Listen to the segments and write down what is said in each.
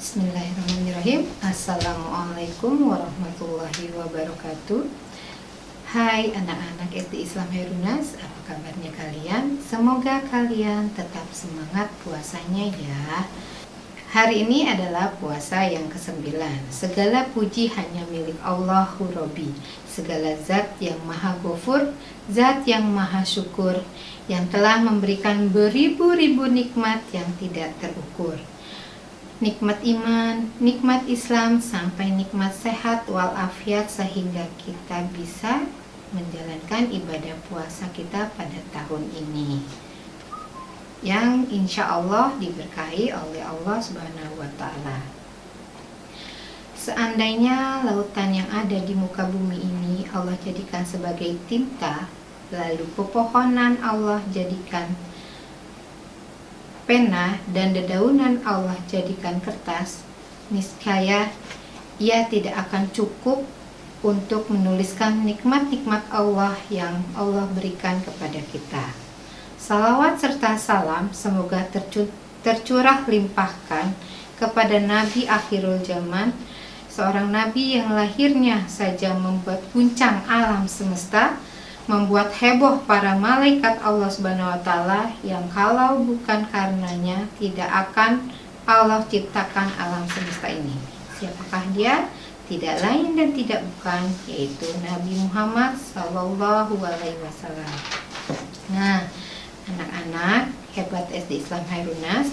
Bismillahirrahmanirrahim. Assalamualaikum warahmatullahi wabarakatuh. Hai anak-anak SD Islam Herunas, apa kabarnya kalian? Semoga kalian tetap semangat puasanya ya. Hari ini adalah puasa yang ke-9. Segala puji hanya milik Allahu Robbi. Segala zat yang maha ghafur, zat yang maha syukur, yang telah memberikan beribu-ribu nikmat yang tidak terukur. Nikmat iman, nikmat Islam, sampai nikmat sehat walafiat sehingga kita bisa menjalankan ibadah puasa kita pada tahun ini, yang insya Allah diberkahi oleh Allah Subhanahu wa Ta'ala. Seandainya lautan yang ada di muka bumi ini Allah jadikan sebagai tinta, lalu pepohonan Allah jadikan pena, dan dedaunan Allah jadikan kertas, niscaya ia tidak akan cukup untuk menuliskan nikmat-nikmat Allah yang Allah berikan kepada kita. Salawat serta salam semoga tercurah limpahkan kepada Nabi akhirul zaman, seorang Nabi yang lahirnya saja membuat guncang alam semesta, membuat heboh para malaikat Allah Subhanahu wa Ta'ala, yang kalau bukan karenanya tidak akan Allah ciptakan alam semesta ini. Siapakah dia? Tidak lain dan tidak bukan, yaitu Nabi Muhammad Sallallahu Alaihi Wasallam. Nah, anak-anak hebat SD Islam Herunas,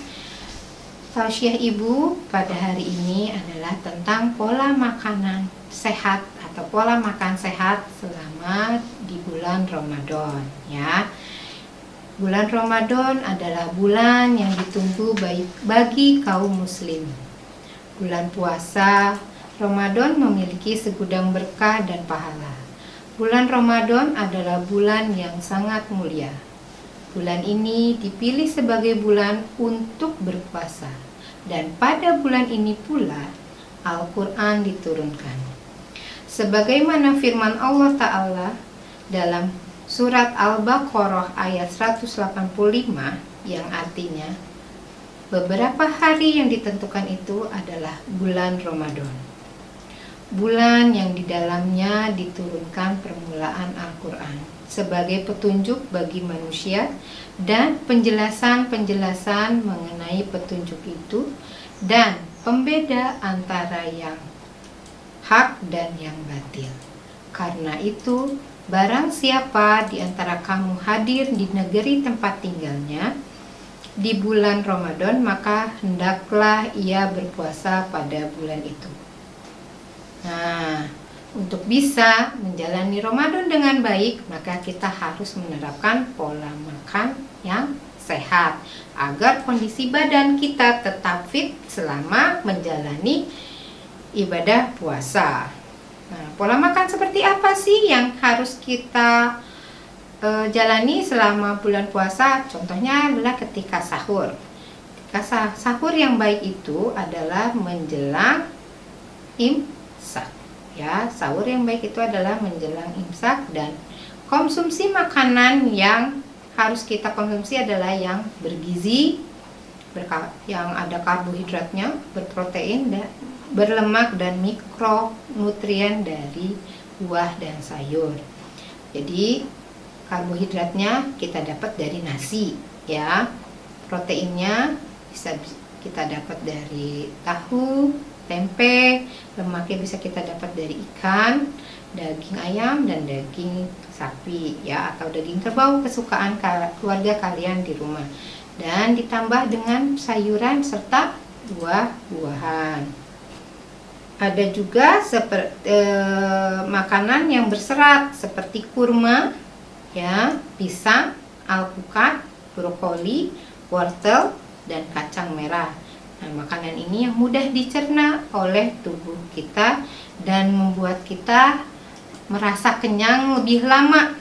tausiah ibu pada hari ini adalah tentang pola makanan sehat atau pola makan sehat selama di bulan Ramadan ya. Bulan Ramadan adalah bulan yang ditunggu bagi kaum muslim. Bulan puasa Ramadan memiliki segudang berkah dan pahala. Bulan Ramadan adalah bulan yang sangat mulia. Bulan ini dipilih sebagai bulan untuk berpuasa, dan pada bulan ini pula Al-Quran diturunkan. Sebagaimana firman Allah Ta'ala dalam surat Al-Baqarah ayat 185, yang artinya beberapa hari yang ditentukan itu adalah bulan Ramadan, bulan yang di dalamnya diturunkan permulaan Al-Quran sebagai petunjuk bagi manusia dan penjelasan-penjelasan mengenai petunjuk itu dan pembeda antara yang hak dan yang batil. Karena itu, barang siapa di antara kamu hadir di negeri tempat tinggalnya di bulan Ramadan, maka hendaklah ia berpuasa pada bulan itu. Nah, untuk bisa menjalani Ramadan dengan baik, maka kita harus menerapkan pola makan yang sehat agar kondisi badan kita tetap fit selama menjalani ibadah puasa. Nah, pola makan seperti apa sih yang harus kita jalani selama bulan puasa? Contohnya adalah ketika sahur. Ketika sahur yang baik itu adalah menjelang imsak. Ya, sahur yang baik itu adalah menjelang imsak, dan konsumsi makanan yang harus kita konsumsi adalah yang bergizi, yang ada karbohidratnya, berprotein, dan berlemak dan mikronutrien dari buah dan sayur. Jadi karbohidratnya kita dapat dari nasi ya. Proteinnya bisa kita dapat dari tahu, tempe. Lemaknya bisa kita dapat dari ikan, daging ayam, dan daging sapi ya, atau daging kerbau kesukaan keluarga kalian di rumah. Dan ditambah dengan sayuran serta buah-buahan. Ada juga makanan yang berserat seperti kurma, ya, pisang, alpukat, brokoli, wortel, dan kacang merah. Nah, makanan ini yang mudah dicerna oleh tubuh kita dan membuat kita merasa kenyang lebih lama,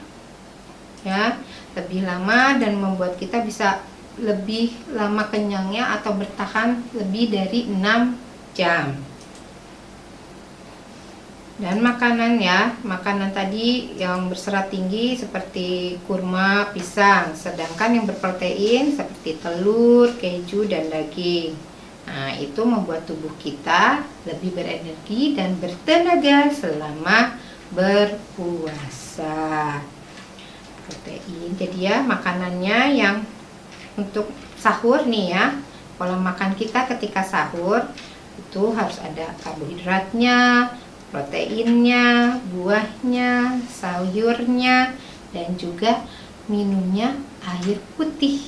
ya, lebih lama, dan membuat kita bisa lebih lama kenyangnya atau bertahan lebih dari 6 jam. Dan makanan tadi yang berserat tinggi seperti kurma, pisang, sedangkan yang berprotein seperti telur, keju, dan daging. Nah, itu membuat tubuh kita lebih berenergi dan bertenaga selama berpuasa. Protein. Jadi ya, makanannya yang untuk sahur nih ya. Pola makan kita ketika sahur itu harus ada karbohidratnya, proteinnya, buahnya, sayurnya, dan juga minumnya air putih.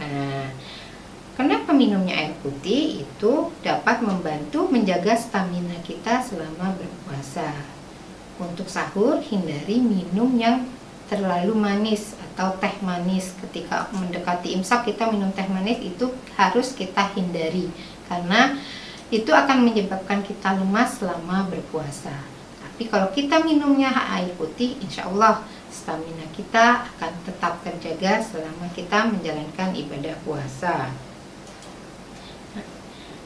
Nah, kenapa minumnya air putih? Itu dapat membantu menjaga stamina kita selama berpuasa. Untuk sahur, hindari minum yang terlalu manis atau teh manis. Ketika mendekati imsak kita minum teh manis, itu harus kita hindari karena itu akan menyebabkan kita lemas selama berpuasa. Tapi kalau kita minumnya air putih, insya Allah stamina kita akan tetap terjaga selama kita menjalankan ibadah puasa.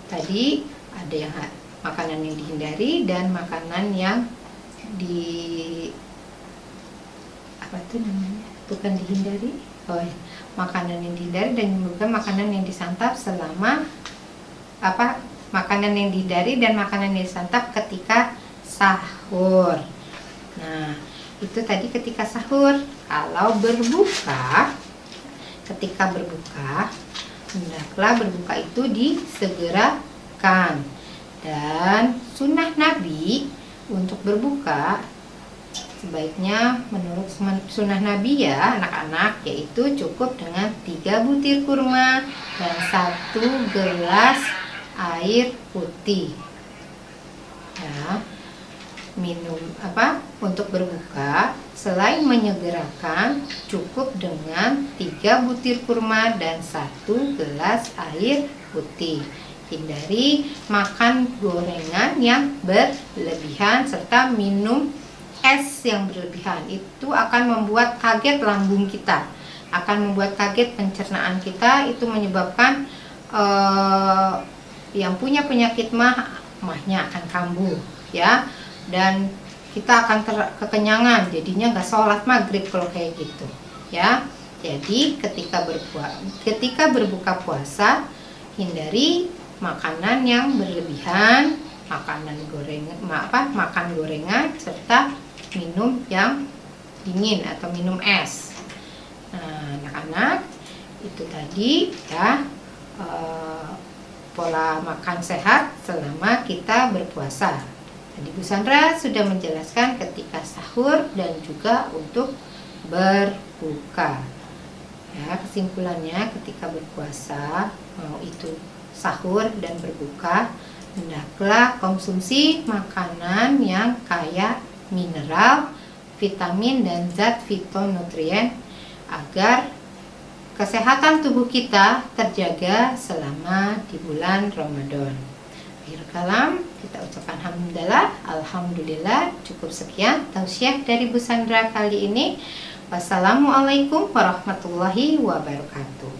Tadi ada yang makanan yang dihindari dan makanan yang bukan dihindari. Makanan yang dihindari dan juga makanan yang disantap selama makanan yang dihindari dan makanan yang disantap ketika sahur. Nah, itu tadi ketika sahur. Kalau berbuka, ketika berbuka, hendaklah berbuka itu disegerakan. Dan sunnah Nabi untuk berbuka sebaiknya menurut sunnah Nabi ya anak-anak, yaitu cukup dengan 3 butir kurma dan 1 gelas air putih. Ya, minum untuk berbuka selain menyegerakan, cukup dengan 3 butir kurma dan 1 gelas air putih. Hindari makan gorengan yang berlebihan serta minum es yang berlebihan. Itu akan membuat kaget lambung kita, akan membuat kaget pencernaan kita. Itu menyebabkan yang punya penyakit mahnya akan kambuh ya, dan kita akan kekenyangan, jadinya nggak sholat maghrib kalau kayak gitu ya. Jadi ketika berbuka puasa, hindari makanan yang berlebihan, makan gorengan serta minum yang dingin atau minum es. Nah, anak-anak, itu tadi ya pola makan sehat selama kita berpuasa. Tadi Bu Sandra sudah menjelaskan ketika sahur dan juga untuk berbuka. Ya, kesimpulannya ketika berpuasa, mau itu sahur dan berbuka, hendaklah konsumsi makanan yang kaya mineral, vitamin, dan zat fitonutrien agar kesehatan tubuh kita terjaga selama di bulan Ramadan. Akhir kalam, kita ucapkan alhamdulillah. Cukup sekian tausiah dari Bu Sandra kali ini. Wassalamualaikum warahmatullahi wabarakatuh.